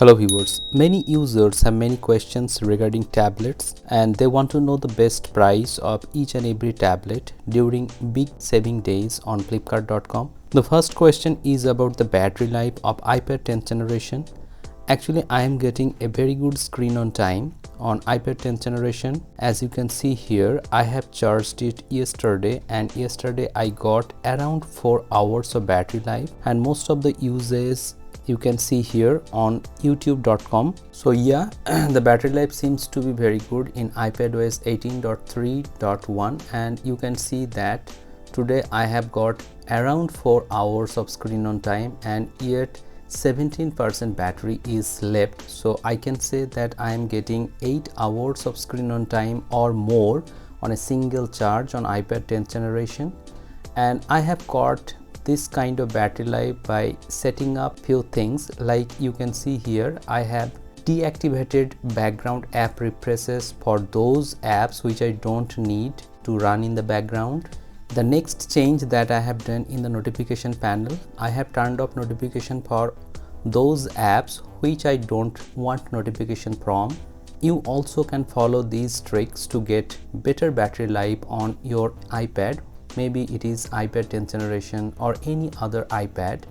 Hello viewers, many users have many questions regarding tablets and they want to know the best price of each and every tablet during big saving days on Flipkart.com. The first question is about the battery life of iPad 10th generation. Actually, I am getting a very good screen on time on iPad 10th generation. As you can see here, I have charged it yesterday and yesterday I got around 4 hours of battery life and most of the uses you can see here on youtube.com. So yeah, the battery life seems to be very good in iPadOS 18.3.1 and you can see that today I have got around 4 hours of screen on time and yet 17% battery is left. So I can say that I am getting 8 hours of screen on time or more on a single charge on iPad 10th generation, and I have got this kind of battery life by setting up few things. Like you can see here, I have deactivated background app refreshes for those apps which I don't need to run in the background. The next change that I have done in the notification panel, I have turned off notification for those apps which I don't want notification from. You also can follow these tricks to get better battery life on your iPad. Maybe it is iPad 10th generation or any other iPad.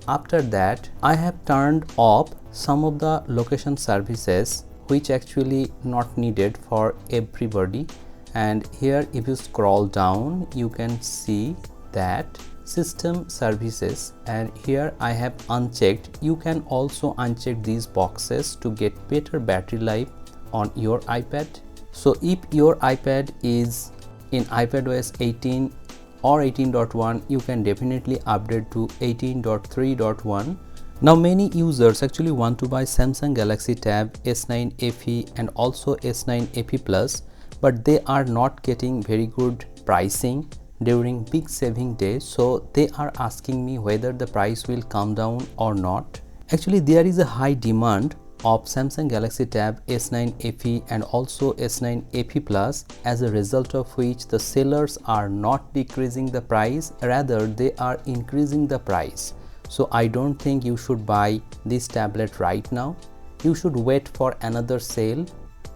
After that, I have turned off some of the location services which actually not needed for everybody. And here if you scroll down, you can see that system services, and here I have unchecked. You can also uncheck these boxes to get better battery life on your iPad. So if your iPad is in iPadOS 18 or 18.1, you can definitely update to 18.3.1. Now many users actually want to buy Samsung Galaxy Tab S9 FE and also S9 FE Plus, but they are not getting very good pricing during big saving days. So they are asking me whether the price will come down or not. Actually, there is a high demand of Samsung Galaxy Tab S9 FE and also S9 FE Plus, as a result of which the sellers are not decreasing the price, rather they are increasing the price. So I don't think you should buy this tablet right now. You should wait for another sale.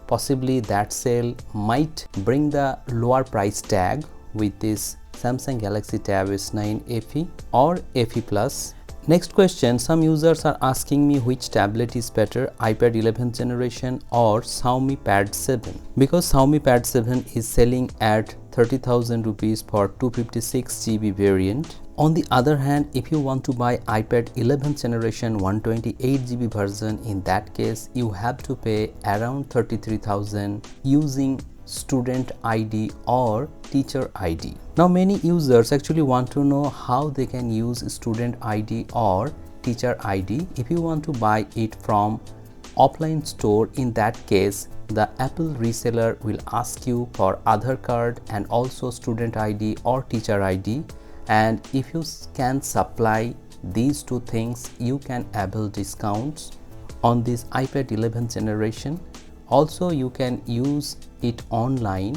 Possibly that sale might bring the lower price tag with this Samsung Galaxy Tab S9 FE or FE Plus. Next question, some users are asking me which tablet is better, iPad 11th generation or Xiaomi Pad 7, because Xiaomi Pad 7 is selling at 30,000 rupees for 256GB variant. On the other hand, if you want to buy iPad 11th generation 128GB version, in that case you have to pay around 33,000 using student ID or teacher ID. Now many users actually want to know how they can use student ID or teacher ID. If you want to buy it from offline store, in that case the Apple reseller will ask you for Aadhaar card and also student ID or teacher ID, and if you can supply these two things, you can avail discounts on this iPad 11th generation. Also you can use it online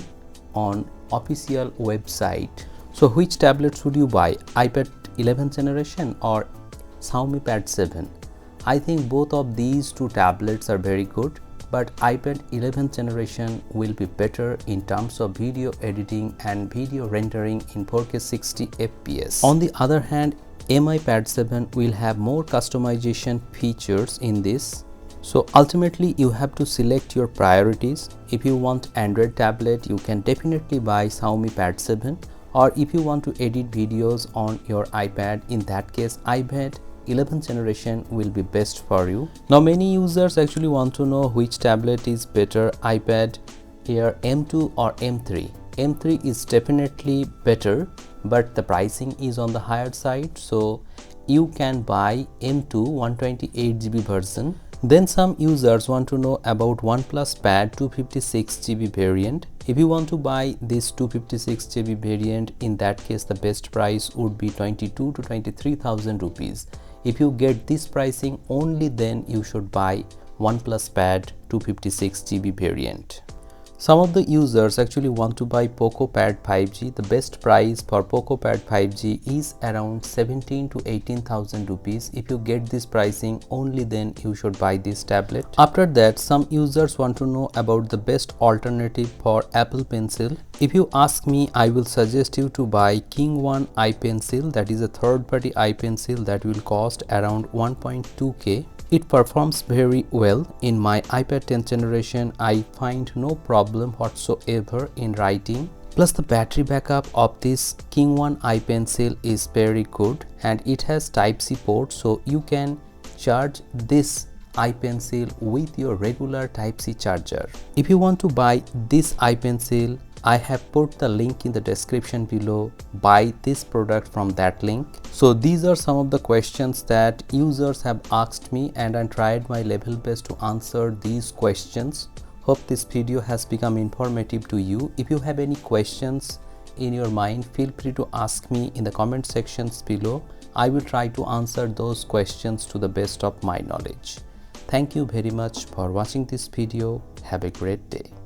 on official website. So which tablet should you buy, iPad 11th generation or Xiaomi Pad 7? I think both of these two tablets are very good, but iPad 11th generation will be better in terms of video editing and video rendering in 4K 60 fps. On the other hand, Mi Pad 7 will have more customization features in this. So ultimately you have to select your priorities. If you want Android tablet, you can definitely buy Xiaomi Pad 7, or if you want to edit videos on your iPad, in that case iPad 11th generation will be best for you. Now many users actually want to know which tablet is better, iPad Air M2 or M3. M3 is definitely better, but the pricing is on the higher side, so you can buy M2 128GB version. Then some users want to know about Oneplus Pad 256GB variant. If you want to buy this 256GB variant, in that case the best price would be 22 to 23,000 rupees. If you get this pricing, only then you should buy OnePlus Pad 256GB variant. Some of the users actually want to buy Poco Pad 5G. The best price for Poco Pad 5G is around 17 to 18,000 rupees. If you get this pricing, only then you should buy this tablet. After that, some users want to know about the best alternative for Apple Pencil. If you ask me, I will suggest you to buy Kingone ipencil. That is a third-party ipencil that will cost around 1.2k. It performs very well. In my iPad 10th generation, I find no problem whatsoever in writing. Plus the battery backup of this Kingone ipencil is very good, and it has Type-C port, so you can charge this ipencil with your regular Type-C charger. If you want to buy this ipencil, I have put the link in the description below. Buy this product from that link. So these are some of the questions that users have asked me, and I tried my level best to answer these questions. Hope this video has become informative to you. If you have any questions in your mind, feel free to ask me in the comment sections below. I will try to answer those questions to the best of my knowledge. Thank you very much for watching this video. Have a great day.